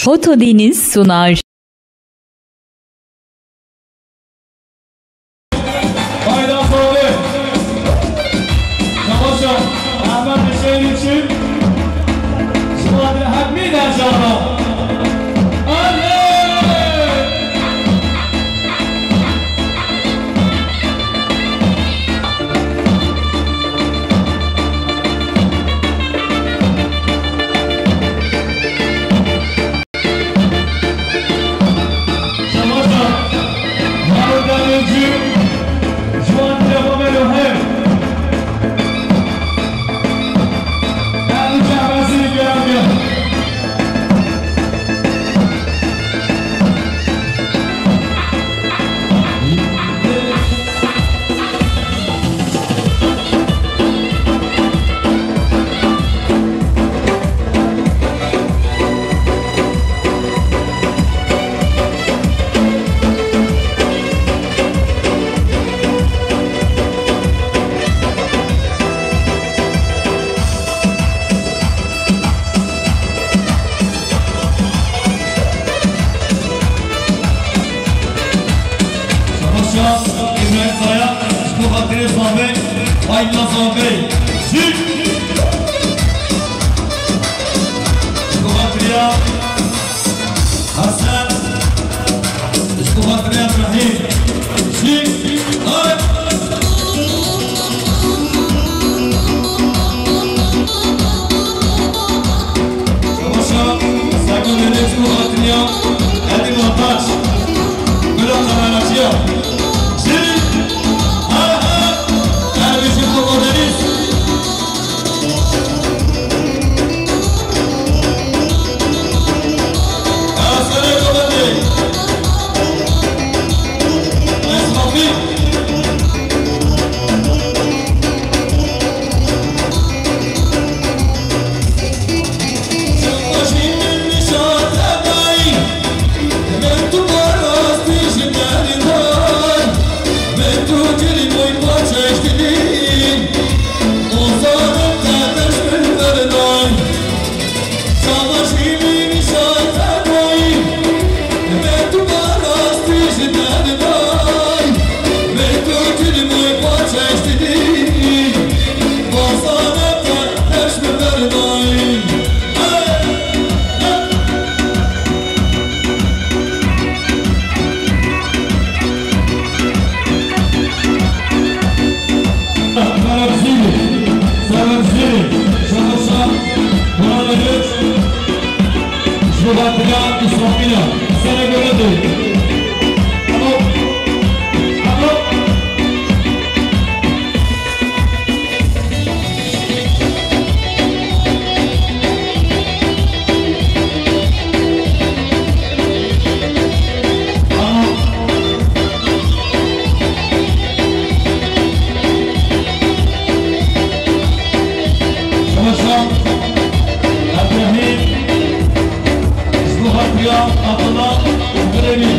Foto Deniz sunar. Bayram sonra Ramazan Ahmet Hüseyin için Şumadri Hakmi Dercan'a İbrahim Kaya, Şubatri Zombey, Ayla Zombey, Şik! Şubatriya, Hasan, Şubatriya İbrahim, Şik! Ay! Şabaşa, Sakın Deniz Şubatriya, Edim Ataş, Gülak Kameracıya, Şubatria İsmail'a sana göre değil. Abdullah Grevi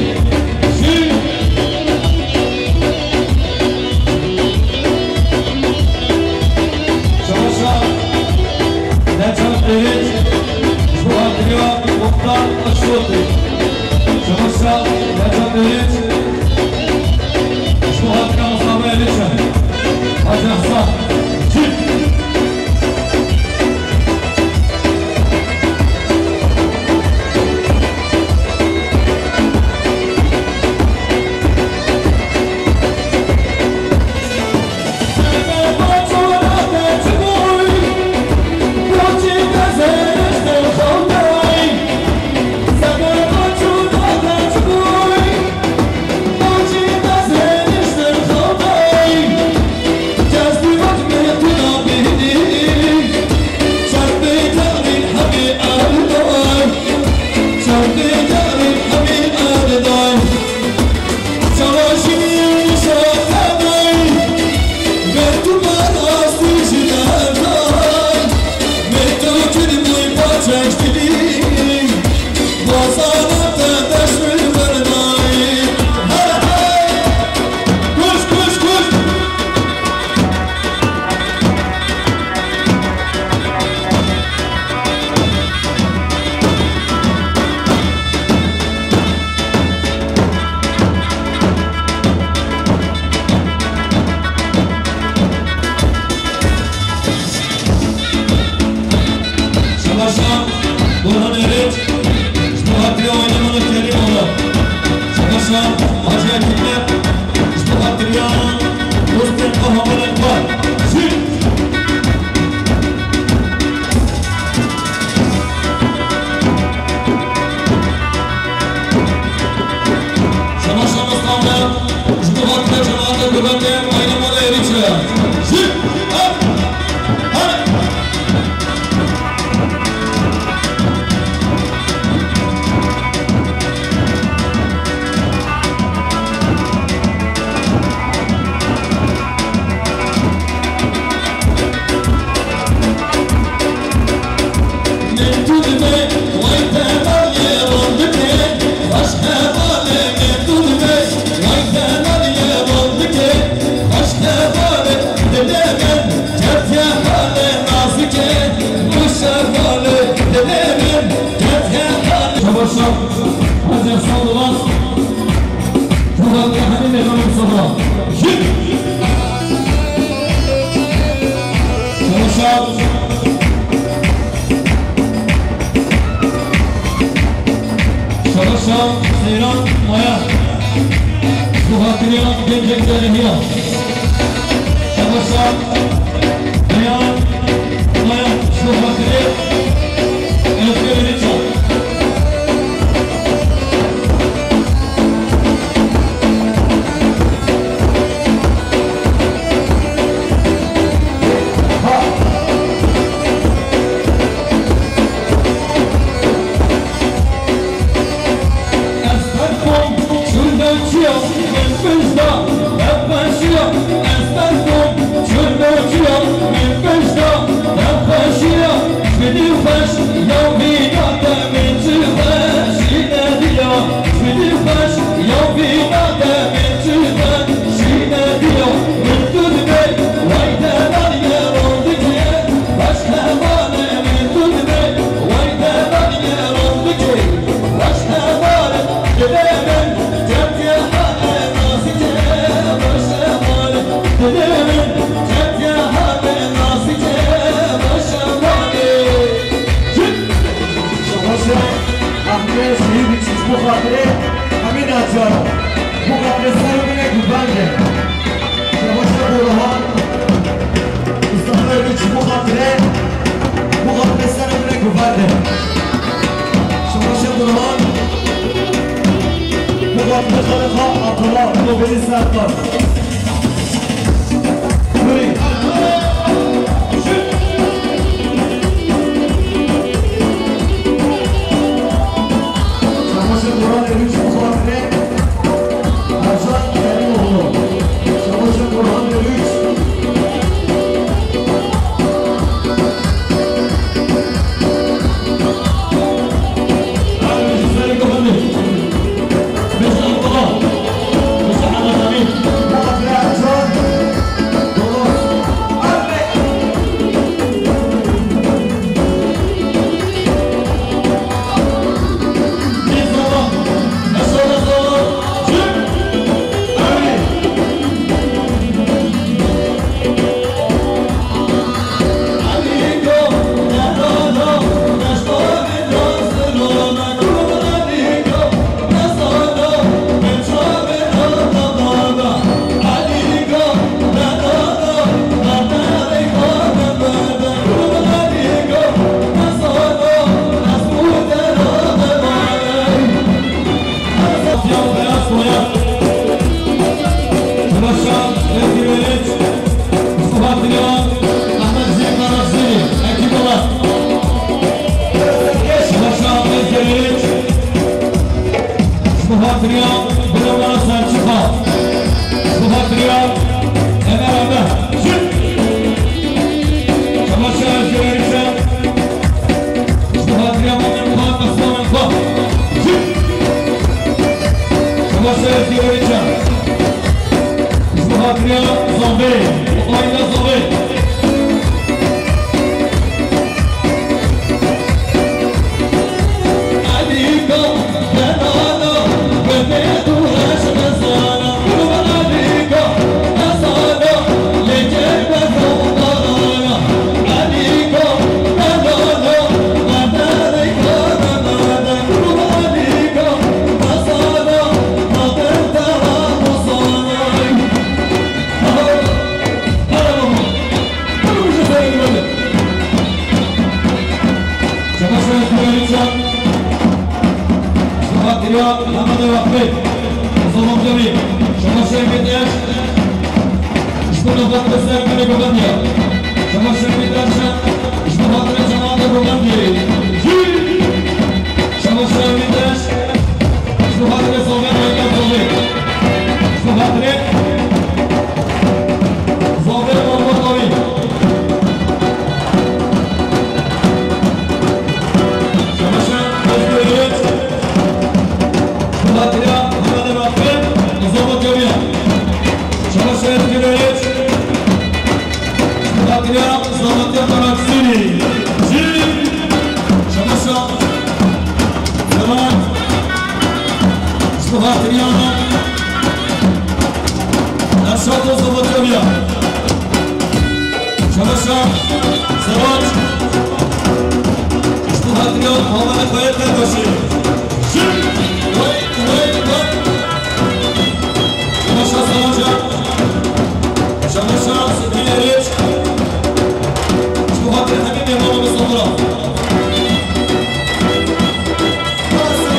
Şik! Şabaşa Necat Eriç Şubatriya Muhtar Aşoti Şabaşa Necat Eriç Şubatriya Mustafa Eriç'e Hacı Hasan Şik! Boy شباشا برهان اريج اشتغلتري oynamını kerim ola şabاشا Hacı Ekimler اشتغلتري Dostum kahamanın var Zil şabاشا Mustafa اشتغلتري cemaate güvenliğe oynamını eriç Zil Hazır sallılar Murat'la Halil Efendim Sabah Şık Çalışan Çalışan Seyran Maya Suhatriyan Gencekleri Hiya Çalışan Beyan Maya Suhatriyan Özgürlüğü Çal Baby Şaşırcan. Şahatırya Yamada Vakfet. Zaman Cami. Şamaşır Gidyaş. İşte Nafakta Serkane Gogamya. Şamaşır Gidyaş'a. İşte Hatırya Zamanda Gogamya. Şamaşır Gidyaş. İşte Hatırya Soğuyan Aykan Soğuyan. İşte Hatırya. Soğuyan Mahmut Avi. Şamaşır Özgürlüğü. İşte Hatırya Yamada Vakfet. Zaman Cami. Şamaşır Özgürlüğü. Hatırya Zamatya Taraksini. Şamaşır. Zaman. Hatırya Erşad Zamatya. Şamaşır. Zaman. Hatırya Havana Kayetler Başı. Şamaşır Savaş'a. Şamaşır Sıkıyeriç. Hatırya Hakim Yamanımız sonra.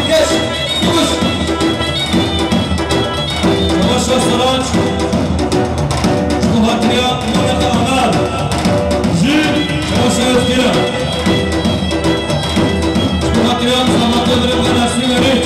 Geç. Yumuş. Şamaşır Saraç. Hatırya Murat Ahmet. Şamaşır Özgürlüğü. Hatırya Zamatya Dırıklı Nesli Veriç.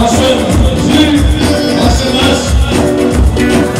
Haşim, Haşim Eş.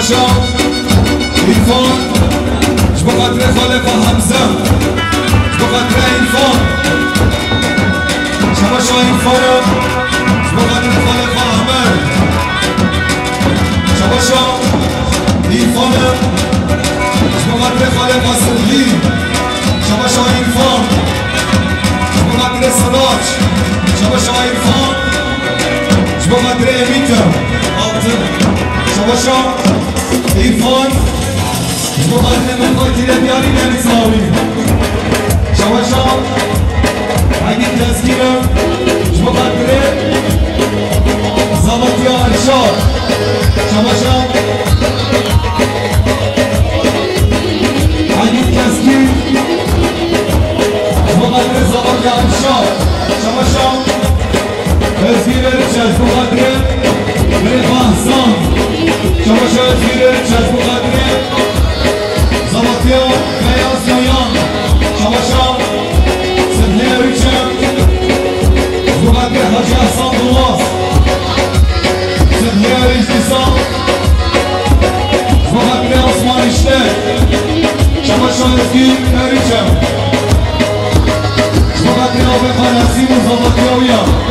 شباشا ایرفان جبا قدر خالقا حمزه جبا قدر ایرفان شباشا ایرفان جبا قدر خالقا احمد شباشا ایرفان جبا قدر خالقا سلحی شباشا ایرفان جبا قدر صداج شباشا ایرفان جبا قدر امیتر آلتر شباشا ایرفان جبا قدر مقاتل بیاری نمیزاوی شباشا اگه تذکیرم جبا قدر زباطی ارشاد شباشا اگه تذکیر جبا قدر زباطی ارشاد شباشا تذکیر رچز جبا قدر برق احسان شباشا تذکیر رچز جبا قدر زباطی بیاز نیان شباشا سبنه ریچم جبا قدر حاجی احسان دواست سبنه ریچ دیسان جبا قدر عثمان اشته شباشا تذکیر ریچم جبا قدر آبه قنصیم و زباطی آویم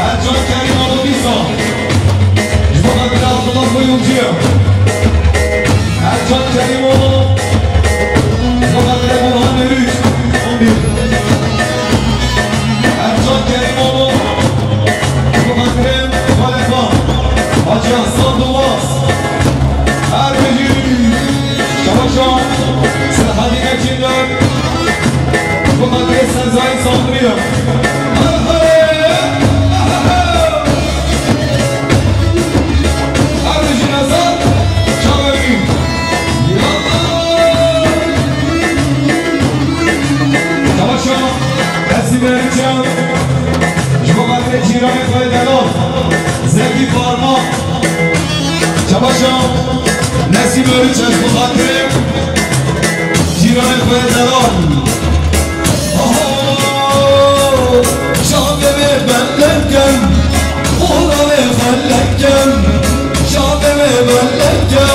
Ercan Kerim oğlu Bizo سزای صابریم جیران فایدگان زکی فارما چباشا نسیم روی چشم خاطر جیران فایدگان شامه بلکن اولا خلکن شامه بلکن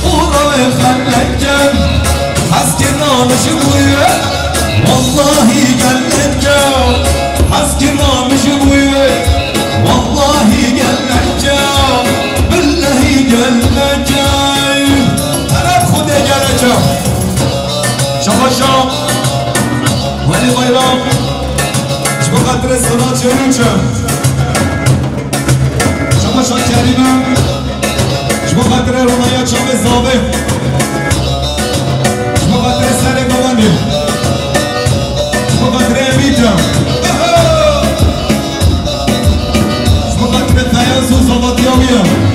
اولا خلکن از که نامش بویه والله گلکن از که نامش بویه والله گلکن بالله گلکن طرف خوده گلکن شباشا ولی غیرام شما قدر سنا چروچم شباشا کریمم شما قدر رونایا چام زابه شما قدر سر گوانده شما قدر امیدم شما قدر تیاز و زبادیامیم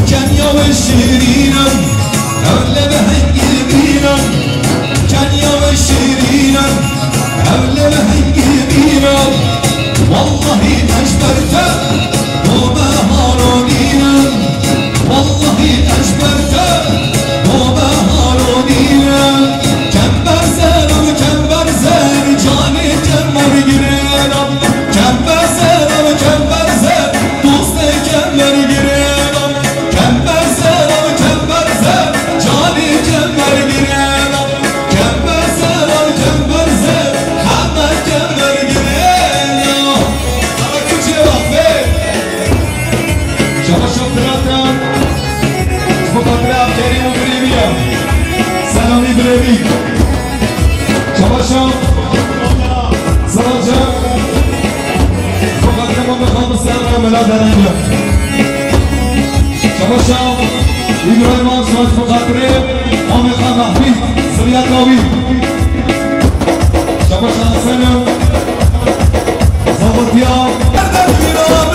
کنیا و شیرینم اوله به هنگی بینم کنیا و شیرینم اوله به هنگی بینم والله اشبرته و بهارانینم والله اشبرته و بهارانینم کمبر زن و کمبر زن جانی کمبر گیرم کمبر زن و کمبر زن دوست کمبر گیرم کمبر زن و کمبر زن جانی کمبر گیرم کمبر زن و کمبر زن همه کمبر گیرم همه کچه وقته شما شفتراتم شما قدرم کریم و بریمیم سلامی بریمی شما شم سلام جم شما قدرم و بخوام سلام ملا درنگم شما شم ایبراهیم آساس مقدره آمقا محبی سریعت ناوی شما شانسنم زبطیا بردن بیرام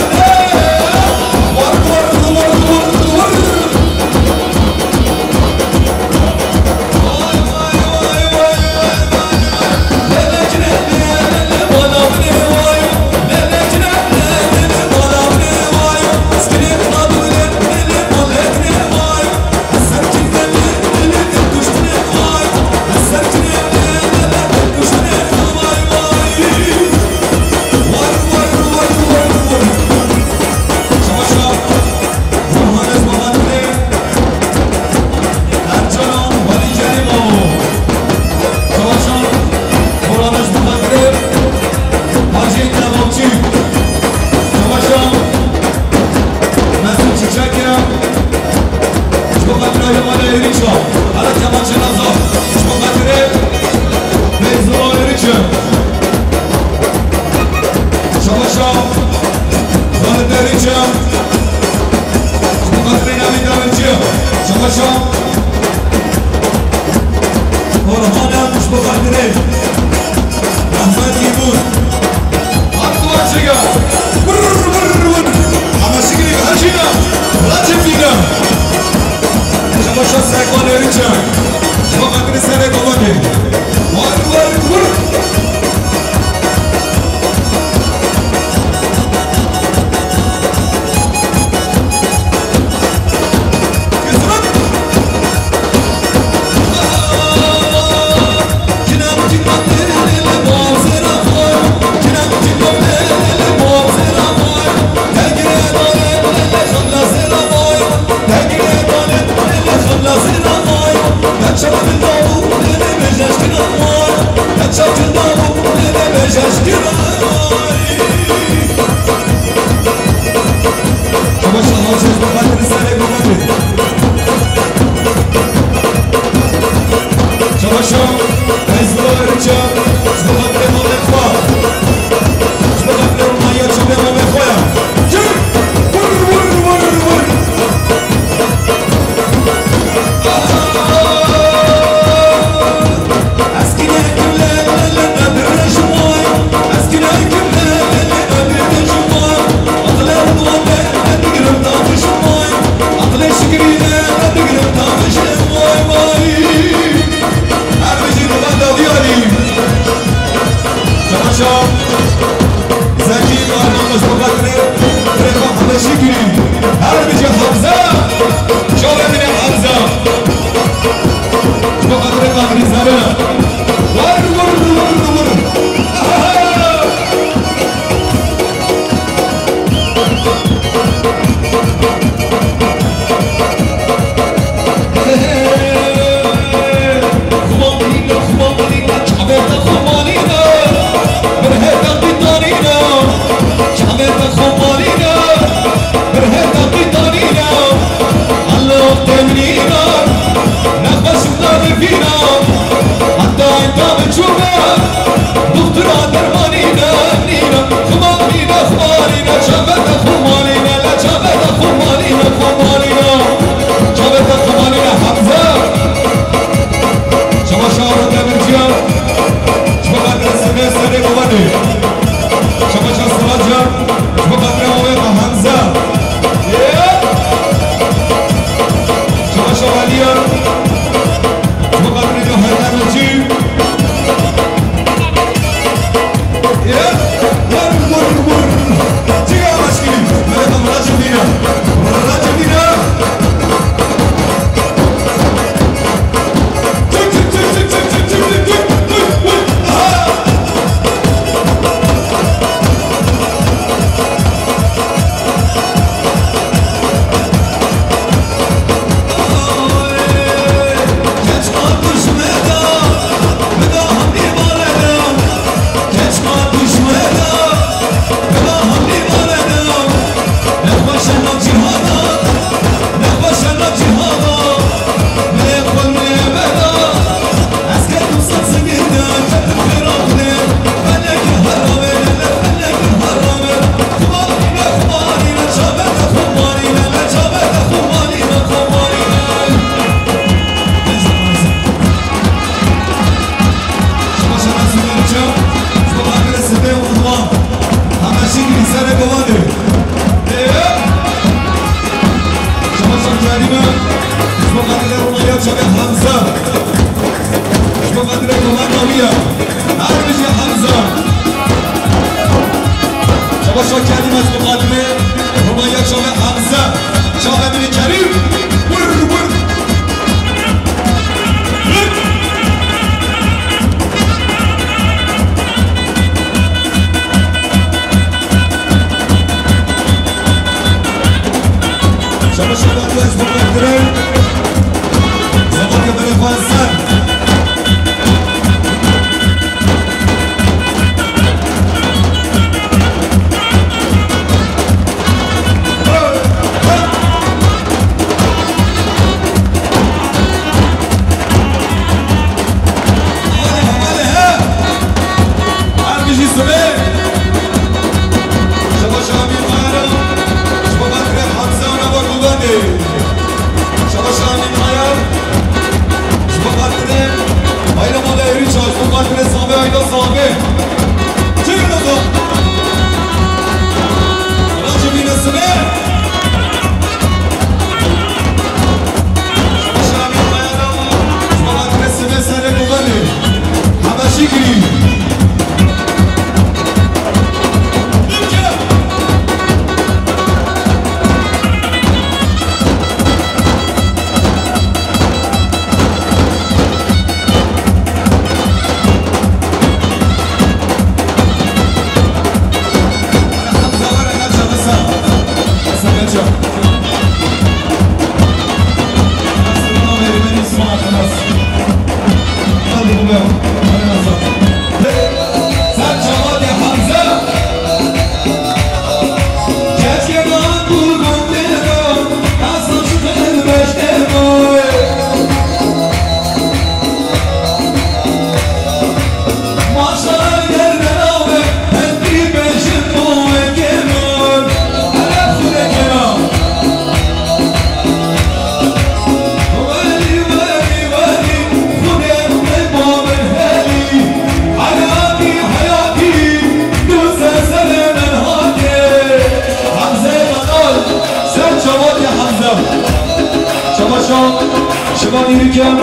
شما میگم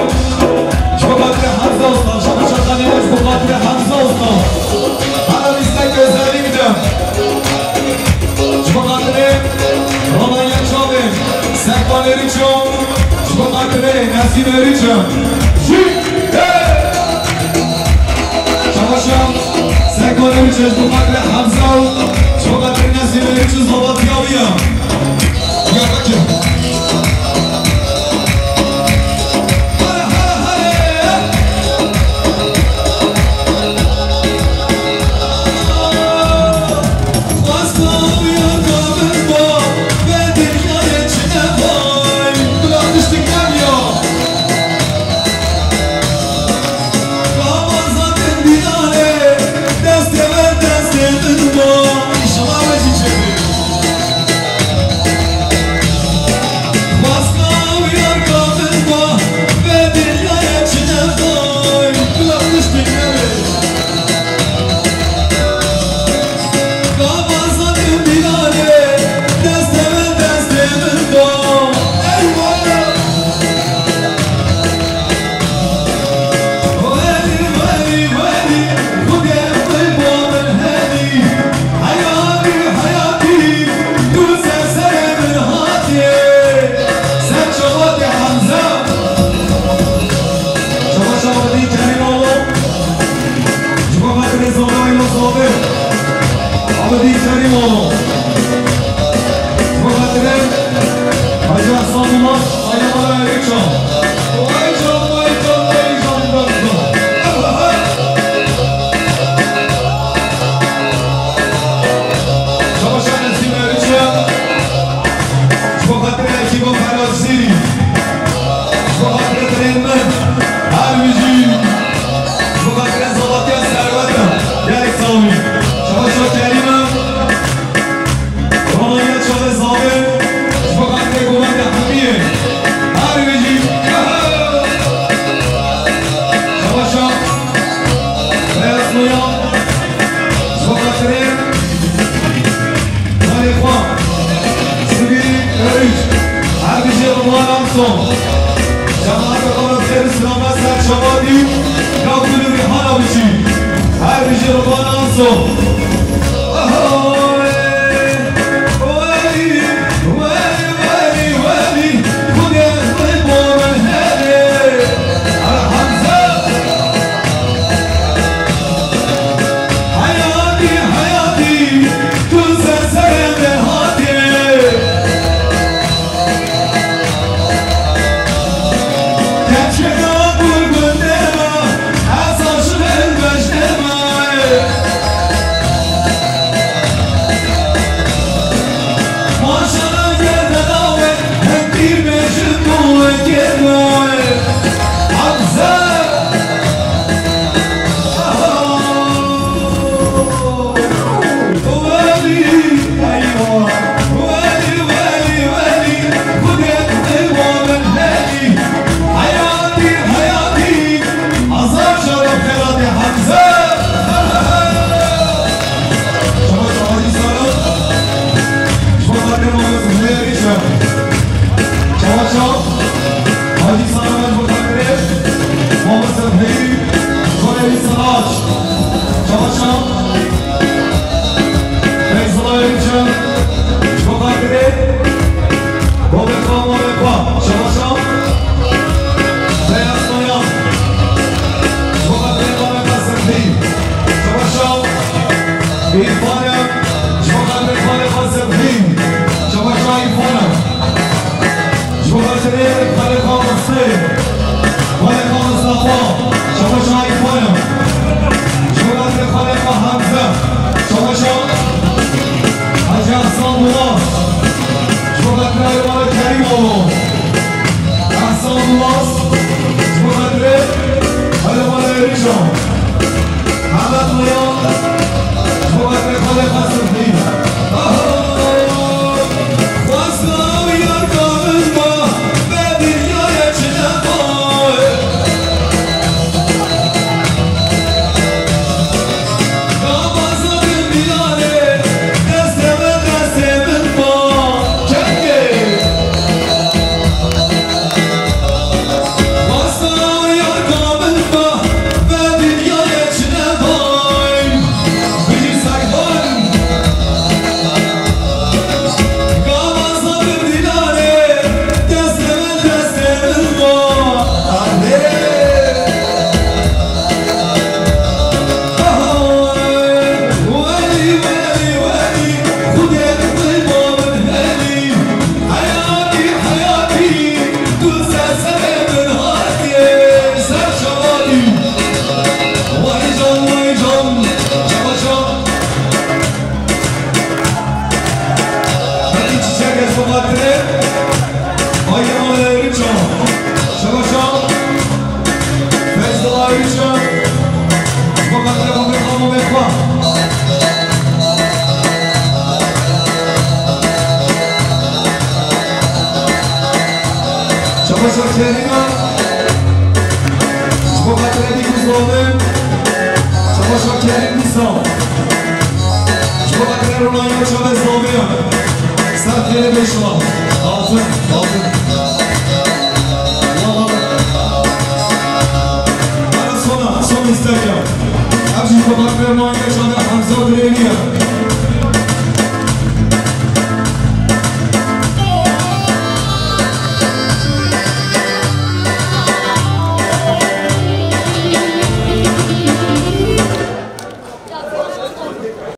شما قدر حمزه استان شما شخصانی از بخاطر حمزه استان هر میستک گذاری میدم شما قدر رامان یکشابه سکبان اریچم شما قدر نسیم اریچم شما شم سکبان اریچم از بخاطر حمزه شما قدر نسیم اریچم زباط یابیم یا بکم آقا حمزه شما شما حاجی احسان مولاس شما قدره ایوان کریم آقا احسان مولاس شما قدره ایوان ایریشان حمد مولاس شما قدره خاله قسم خیل شاکرینا شما قدر دیگه ظالم شما شاکرین نیستم شما قدر رونایی و شما ظالم سر خیلی بشما آفر من سونا استاکم همچنین شما قدر رونایی و شما حمزه و دلیلیه